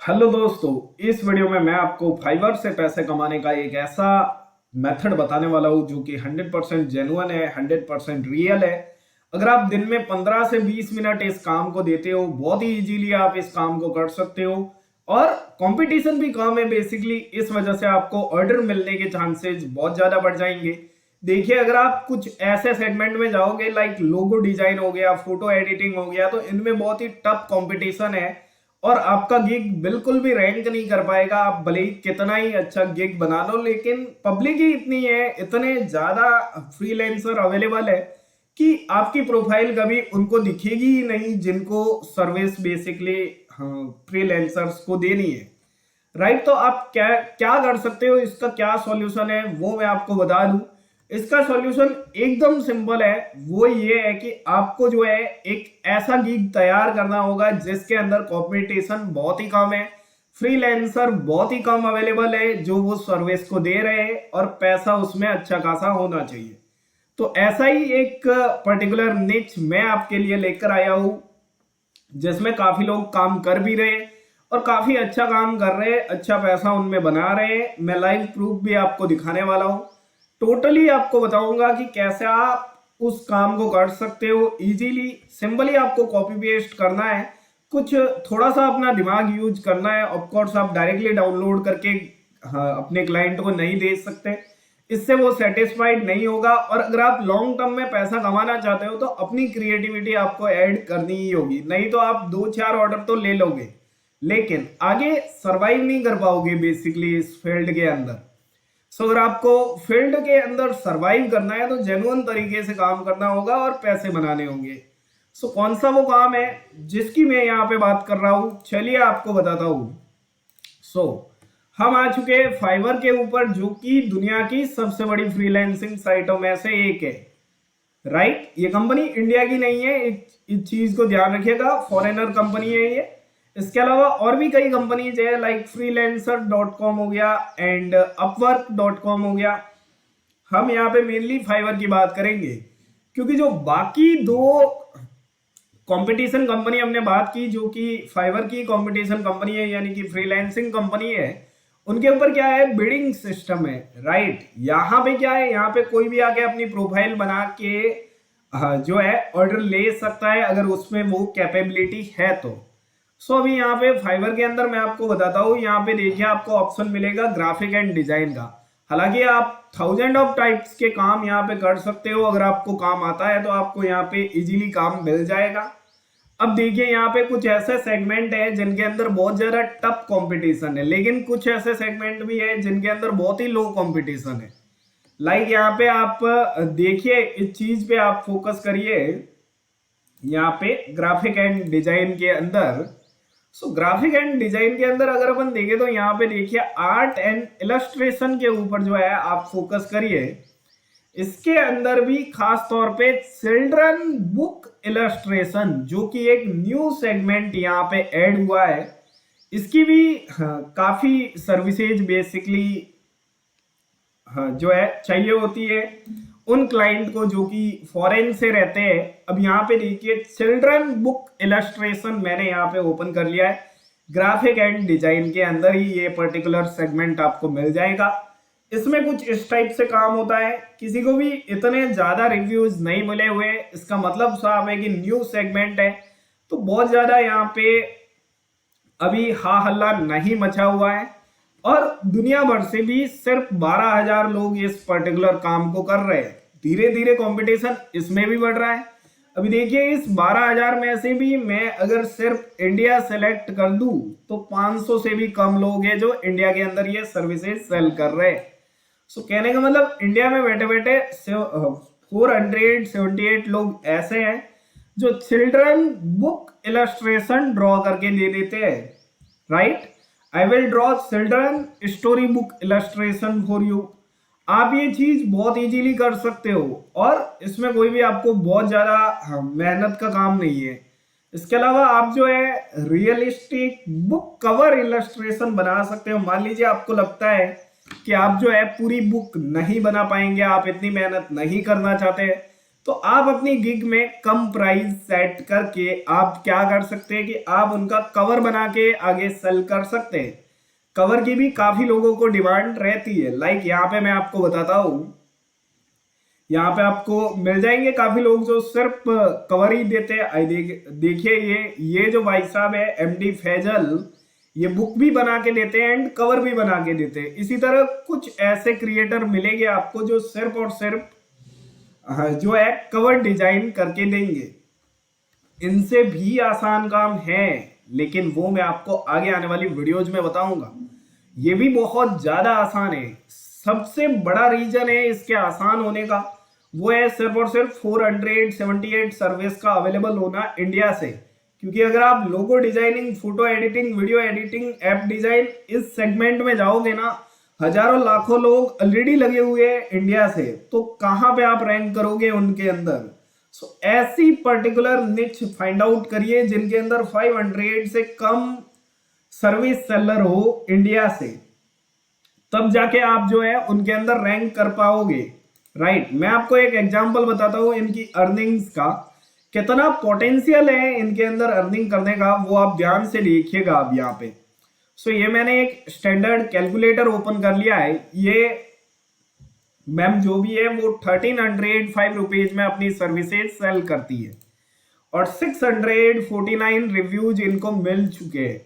Hello दोस्तों, इस video में मैं आपको फाइवर से पैसे कमाने का एक ऐसा मेथड बताने वाला हूँ जो कि 100% जेन्युइन है, 100% रियल है। अगर आप दिन में 15 से 20 मिनट इस काम को देते हो, बहुत ही इजीली आप इस काम को कर सकते हो और कंपटीशन भी कम है बेसिकली। इस वजह से आपको ऑर्डर मिलने के चांसेस बहुत ज्यादा बढ़ जाएंगे। देखिए, अगर आप कुछ ऐसे सेगमेंट में जाओगे लाइक लोगो डिजाइन हो गया, फोटो एडिटिंग हो गया, तो इनमें बहुत ही टफ कंपटीशन है और आपका गिग बिल्कुल भी रैंक नहीं कर पाएगा। आप भले ही कितना ही अच्छा गिग बना लो, लेकिन पब्लिक ही इतनी है, इतने ज्यादा फ्रीलांसर अवेलेबल है कि आपकी प्रोफाइल कभी उनको दिखेगी ही नहीं जिनको सर्विस बेसिकली फ्रीलांसर्स को देनी है। राइट, तो आप क्या क्या कर सकते हो, इसका क्या सॉल्यूशन है वो मैं आपको बता दूं। इसका सॉल्यूशन एकदम सिंपल है। वो ये है कि आपको जो है एक ऐसा गिग तैयार करना होगा जिसके अंदर कंपटीशन बहुत ही कम है, फ्रीलांसर बहुत ही कम अवेलेबल है जो वो सर्विस को दे रहे हैं और पैसा उसमें अच्छा खासा होना चाहिए। तो ऐसा ही एक पर्टिकुलर निच मैं आपके लिए लेकर आया हूं जिसमें काफी लोग काम कर भी रहे और काफी अच्छा काम कर रहे हैं, अच्छा पैसा उनमें बना रहे हैं। मैं लाइव प्रूफ भी आपको दिखाने वाला हूं। टोटली आपको बताऊंगा कि कैसे आप उस काम को कर सकते हो इजीली। सिंपली आपको कॉपी पेस्ट करना है, कुछ थोड़ा सा अपना दिमाग यूज करना है। ऑफ कोर्स आप डायरेक्टली डाउनलोड करके अपने क्लाइंट को नहीं दे सकते, इससे वो सेटिस्फाइड नहीं होगा। और अगर आप लॉन्ग टर्म में पैसा कमाना चाहते हो तो अपनी क्रिएटिविटी आपको ऐड करनी ही होगी, नहीं तो आप 2-4 ऑर्डर तो ले लोगे लेकिन आगे सरवाइव नहीं कर पाओगे बेसिकली इस फील्ड के अंदर। सो अगर आपको फील्ड के अंदर सरवाइव करना है तो जेन्युइन तरीके से काम करना होगा और पैसे बनाने होंगे। सो कौन सा वो काम है जिसकी मैं यहाँ पे बात कर रहा हूं, चलिए आपको बताता हूं। सो हम आ चुके हैं फाइवर के ऊपर, जो कि दुनिया की सबसे बड़ी फ्रीलांसिंग साइटों में से एक है। राइट, ये कंपनी इंडिया की नहीं है, इस चीज को ध्यान रखिएगा, फॉरेनर कंपनी है ये। इसके अलावा और भी कई कंपनीज है लाइक freelancer.com हो गया एंड upwork.com हो गया। हम यहाँ पे मेनली फाइवर की बात करेंगे क्योंकि जो बाकी दो कंपटीशन कंपनी हमने बात की जो कि फाइवर की कंपटीशन कंपनी है यानी कि फ्रीलांसिंग कंपनी है, उनके ऊपर क्या है, बिडिंग सिस्टम है। राइट, यहाँ पे क्या है, यहाँ पे कोई भी आके अपनी प्रोफाइल बना के जो है ऑर्डर ले सकता है अगर उसमें वो कैपेबिलिटी है तो। सो अभी यहाँ पे फाइवर के अंदर मैं आपको बताता हूँ। यहाँ पे देखिए आपको ऑप्शन मिलेगा ग्राफिक एंड डिजाइन का। हालांकि आप 1000 ऑफ टाइप्स के काम यहाँ पे कर सकते हो, अगर आपको काम आता है तो आपको यहाँ पे इजीली काम मिल जाएगा। अब देखिए यहाँ पे कुछ ऐसे सेगमेंट है जिनके अंदर बहुत ज्यादा टफ कंपटीशन है, लेकिन कुछ ऐसे सेगमेंट भी है जिनके अंदर बहुत ही लो कंपटीशन है। लाइक यहाँ पे आप देखिए, इस चीज पे आप फोकस करिए। यहाँ पे ग्राफिक एंड डिजाइन के अंदर, ग्राफिक एंड डिजाइन के अंदर अगर अपन देखें तो यहाँ पे देखिए आर्ट एंड इलस्ट्रेशन के ऊपर जो है आप फोकस करिए। इसके अंदर भी खास तौर पे चिल्ड्रन बुक इलस्ट्रेशन जो कि एक न्यू सेगमेंट यहाँ पे ऐड हुआ है, इसकी भी काफी सर्विसेज बेसिकली जो है चाहिए होती है उन क्लाइंट को जो कि फॉरेन से रहते हैं। अब यहाँ पे देखिए चिल्ड्रन बुक इलस्ट्रेशन मैंने यहाँ पे ओपन कर लिया है। ग्राफिक एंड डिजाइन के अंदर ही ये पर्टिकुलर सेगमेंट आपको मिल जाएगा। इसमें कुछ इस टाइप से काम होता है, किसी को भी इतने ज्यादा रिव्यूज नहीं मिले हुए, इसका मतलब साफ है कि न्यू सेगमेंट है, तो बहुत ज्यादा यहाँ पे अभी हा हल्ला नहीं मचा हुआ है और दुनिया भर से भी सिर्फ 12,000 लोग इस पर्टिकुलर काम को कर रहे हैं। धीरे धीरे कंपटीशन इसमें भी बढ़ रहा है। अभी देखिए इस 12,000 में से भी मैं अगर सिर्फ इंडिया सेलेक्ट कर दूं तो 500 से भी कम लोग हैं जो इंडिया के अंदर ये सर्विसेज सेल कर रहे हैं। सो कहने का मतलब इंडिया में बैठे बैठे 478 लोग ऐसे हैं जो चिल्ड्रन बुक इलस्ट्रेशन ड्रॉ करके दे देते हैं। Right, I will draw children story book illustration for you. आप ये चीज बहुत इजीली कर सकते हो और इसमें कोई भी आपको बहुत ज्यादा मेहनत का काम नहीं है। इसके अलावा आप जो है रियलिस्टिक बुक कवर इलस्ट्रेशन बना सकते हो। मान लीजिए आपको लगता है कि आप जो है पूरी बुक नहीं बना पाएंगे, आप इतनी मेहनत नहीं करना चाहते, तो आप अपनी गिग में कम प्राइस सेट करके आप क्या कर सकते हैं कि आप उनका कवर बना के आगे सेल कर सकते हैं। कवर की भी काफी लोगों को डिमांड रहती है। लाइक यहाँ पे मैं आपको बताता हूं, यहाँ पे आपको मिल जाएंगे काफी लोग जो सिर्फ कवर ही देते हैं। देखिए ये जो भाई साहब है एमडी फैजल, ये बुक भी बना के देते हैं एंड कवर भी बना के देते हैं। इसी तरह कुछ ऐसे क्रिएटर मिलेंगे आपको जो सिर्फ और सिर्फ जो है कवर डिजाइन करके देंगे। इनसे भी आसान काम है, लेकिन वो मैं आपको आगे आने वाली वीडियोज में बताऊंगा। ये भी बहुत ज्यादा आसान है। सबसे बड़ा रीजन है इसके आसान होने का, वो है सिर्फ और सिर्फ 478 सर्विस का अवेलेबल होना इंडिया से। क्योंकि अगर आप logo designing, photo editing, video editing, app design इस सेगमेंट में जाओगे ना, हजारों लाखों लोग ऑलरेडी लगे हुए हैं इंडिया से, तो कहां पे आप रैंक करोगे उनके अंदर। सो ऐसी पर्टिकुलर निच फाइंड आउट करिए जिनके अंदर 500 से कम सर्विस सेलर हो इंडिया से, तब जाके आप जो है उनके अंदर रैंक कर पाओगे। राइट, मैं आपको एक एग्जांपल बताता हूं इनकी अर्निंग्स का, कितना पोटेंशियल है इनके अंदर अर्निंग करने का, वो आप ध्यान से देखिएगा। अब यहाँ पे सो ये मैंने एक स्टैंडर्ड कैलकुलेटर ओपन कर लिया है। ये मैम जो भी है वो 1305 रुपीज में अपनी सर्विसेज सेल करती है और 649 रिव्यूज इनको मिल चुके हैं।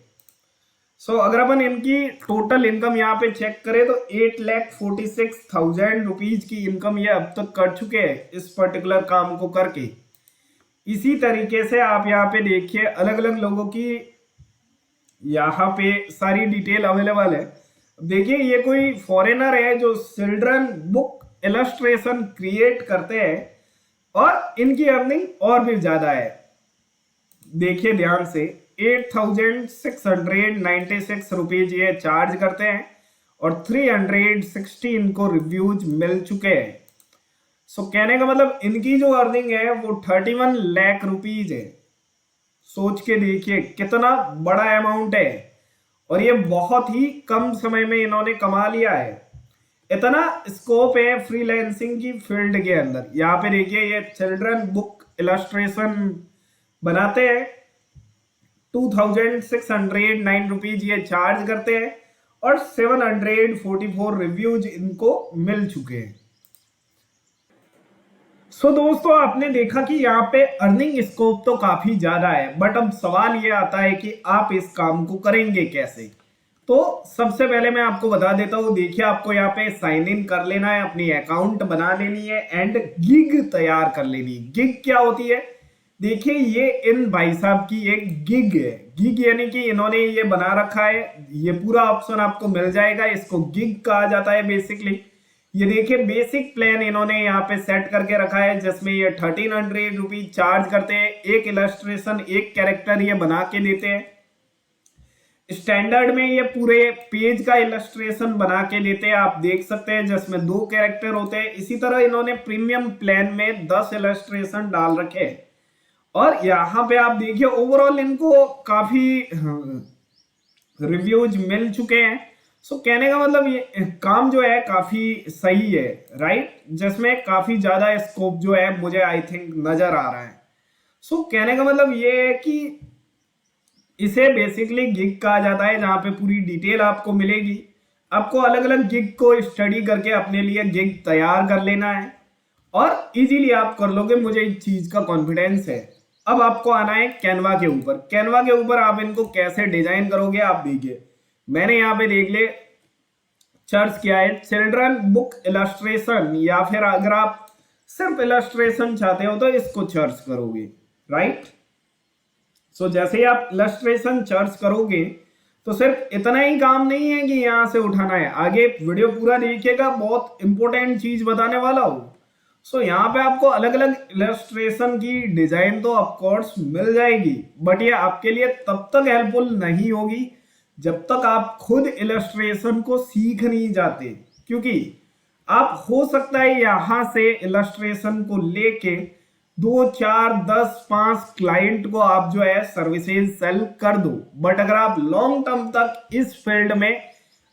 सो अगर अपन इनकी टोटल इनकम यहाँ पे चेक करें तो 8,46,000 रुपीज की इनकम ये अब तक कर चुके हैं इस पर्टिकुलर काम को करके। इसी तरीके से आप यहाँ पे देखिए अलग अलग लोगों की यहाँ पे सारी डिटेल अवेलेबल है। देखिए ये कोई फॉरेनर है जो चिल्ड्रन बुक इलस्ट्रेशन क्रिएट करते हैं और इनकी अर्निंग और भी ज्यादा है। देखिए ध्यान से 8,696 रुपीज ये चार्ज करते हैं और 360 इनको रिव्यूज मिल चुके हैं। सो कहने का मतलब इनकी जो अर्निंग है वो 31 लाख रुपीज है। सोच के देखिए कितना बड़ा अमाउंट है और ये बहुत ही कम समय में इन्होंने कमा लिया है। इतना स्कोप है फ्रीलांसिंग की फील्ड के अंदर। यहाँ पे देखिए ये चिल्ड्रन बुक इलस्ट्रेशन बनाते हैं, 2,609 रुपीज ये चार्ज करते हैं और 744 रिव्यूज इनको मिल चुके हैं। सो दोस्तों आपने देखा कि यहाँ पे अर्निंग स्कोप तो काफी ज्यादा है, बट अब सवाल ये आता है कि आप इस काम को करेंगे कैसे। तो सबसे पहले मैं आपको बता देता हूँ, देखिए आपको यहाँ पे साइन इन कर लेना है, अपनी अकाउंट बना लेनी है एंड गिग तैयार कर लेनी है। गिग क्या होती है, देखिए ये इन भाई साहब की एक गिग है। गिग यानी कि इन्होंने ये बना रखा है, ये पूरा ऑप्शन आपको मिल जाएगा, इसको गिग कहा जाता है बेसिकली। ये देखिए बेसिक प्लान इन्होंने यहाँ पे सेट करके रखा है जिसमें ये 1300 रुपीज चार्ज करते हैं। एक इलस्ट्रेशन, एक कैरेक्टर ये बना के देते हैं। स्टैंडर्ड में ये पूरे पेज का इलस्ट्रेशन बना के देते हैं, आप देख सकते हैं, जिसमें 2 कैरेक्टर होते हैं। इसी तरह इन्होंने प्रीमियम प्लान में 10 इलस्ट्रेशन डाल रखे हैं और यहाँ पे आप देखिए ओवरऑल इनको काफी रिव्यूज मिल चुके हैं। सो कहने का मतलब ये काम जो है काफी सही है, राइट, जिसमें काफी ज्यादा स्कोप जो है मुझे आई थिंक नजर आ रहा है। सो कहने का मतलब ये है कि इसे बेसिकली गिग कहा जाता है, जहां पे पूरी डिटेल आपको मिलेगी। आपको अलग अलग गिग को स्टडी करके अपने लिए गिग तैयार कर लेना है और इजीली आप कर लोगे, मुझे इस चीज का कॉन्फिडेंस है। अब आपको आना है कैनवा के ऊपर। कैनवा के ऊपर आप इनको कैसे डिजाइन करोगे आप देखिए। मैंने यहाँ पे देख ले सर्च किया है चिल्ड्रन बुक इलस्ट्रेशन, या फिर अगर आप सिर्फ इलस्ट्रेशन चाहते हो तो इसको सर्च करोगे, राइट। सो जैसे ही आप इलस्ट्रेशन सर्च करोगे तो सिर्फ इतना ही काम नहीं है कि यहां से उठाना है, आगे वीडियो पूरा देखिएगा, बहुत इंपॉर्टेंट चीज बताने वाला हूं। सो यहाँ पे आपको अलग अलग इलस्ट्रेशन की डिजाइन तो ऑफकोर्स मिल जाएगी, बट ये आपके लिए तब तक हेल्पफुल नहीं होगी जब तक आप खुद इलस्ट्रेशन को सीख नहीं जाते। क्योंकि आप हो सकता है यहां से इलस्ट्रेशन को लेके 2, 4, 10, 5 क्लाइंट को आप जो है सर्विसेज सेल कर दो, बट अगर आप लॉन्ग टर्म तक इस फील्ड में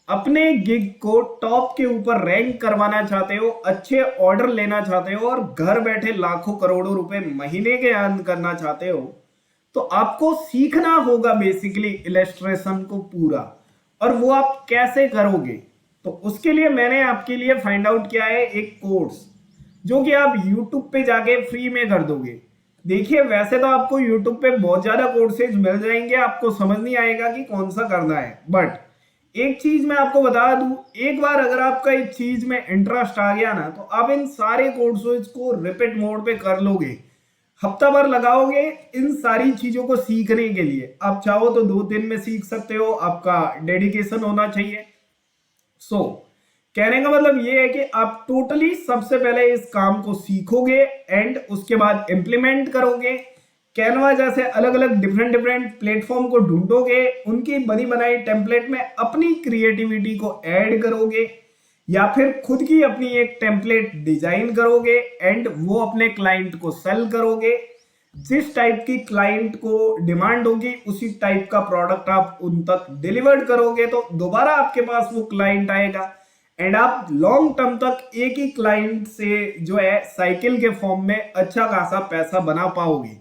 अपने गिग को टॉप के ऊपर रैंक करवाना चाहते हो, अच्छे ऑर्डर लेना चाहते हो और घर बैठे लाखों करोड़ों रुपए महीने के अर्न करना चाहते हो, तो आपको सीखना होगा बेसिकली इलस्ट्रेशन को पूरा। और वो आप कैसे करोगे, तो उसके लिए मैंने आपके लिए फाइंड आउट किया है एक कोर्स जो कि आप YouTube पे जाके फ्री में कर दोगे। देखिए वैसे तो आपको YouTube पे बहुत ज्यादा कोर्सेज मिल जाएंगे, आपको समझ नहीं आएगा कि कौन सा करना है, बट एक चीज मैं आपको बता दूं, एक बार अगर आपका इस चीज में इंटरेस्ट आ गया ना, तो आप इन सारे कोर्सेज को रिपीट मोड पे कर लोगे। हफ्ता भर लगाओगे इन सारी चीजों को सीखने के लिए। आप चाहो तो 2 दिन में सीख सकते हो, आपका डेडिकेशन होना चाहिए। कहने का मतलब ये है कि आप टोटली सबसे पहले इस काम को सीखोगे एंड उसके बाद इंप्लीमेंट करोगे। कैनवा जैसे अलग अलग डिफरेंट प्लेटफॉर्म को ढूंढोगे, उनकी बनी बनाई टेम्पलेट में अपनी क्रिएटिविटी को ऐड करोगे या फिर खुद की अपनी एक टेम्पलेट डिजाइन करोगे एंड वो अपने क्लाइंट को सेल करोगे। जिस टाइप की क्लाइंट को डिमांड होगी उसी टाइप का प्रोडक्ट आप उन तक डिलीवर्ड करोगे, तो दोबारा आपके पास वो क्लाइंट आएगा एंड आप लॉन्ग टर्म तक एक ही क्लाइंट से जो है साइकिल के फॉर्म में अच्छा खासा पैसा बना पाओगे।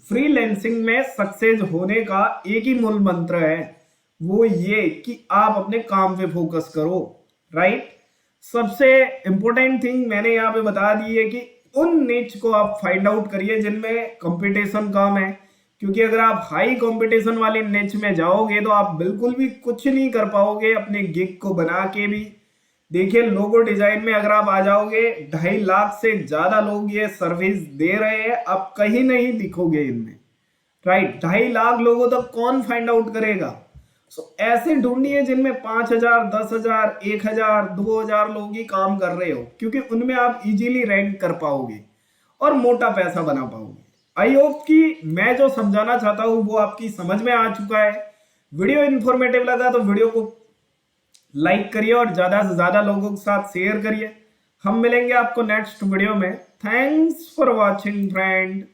फ्रीलैंसिंग में सक्सेस होने का एक ही मूल मंत्र है, वो ये कि आप अपने काम पे फोकस करो, राइट। सबसे इंपॉर्टेंट थिंग मैंने यहाँ पे बता दी है कि उन निच को आप फाइंड आउट करिए जिनमें कंपटीशन कम है, क्योंकि अगर आप हाई कंपटीशन वाले निच में जाओगे तो आप बिल्कुल भी कुछ नहीं कर पाओगे अपने गिग को बना के भी। देखिए लोगो डिजाइन में अगर आप आ जाओगे, 2.5 लाख से ज्यादा लोग ये सर्विस दे रहे हैं, आप कहीं नहीं दिखोगे इनमें, राइट। 2.5 लाख लोगों तक कौन फाइंड आउट करेगा। ऐसे ढूंढिए जिनमें 5,000, 10,000, 1,000, 2,000 लोग ही काम कर रहे हो, क्योंकि उनमें आप इजीली रैंक कर पाओगे और मोटा पैसा बना पाओगे। आई होप कि मैं जो समझाना चाहता हूं वो आपकी समझ में आ चुका है। वीडियो इन्फॉर्मेटिव लगा तो वीडियो को लाइक करिए और ज्यादा से ज्यादा लोगों के साथ शेयर करिए। हम मिलेंगे आपको नेक्स्ट वीडियो में। Thanks for watching friend.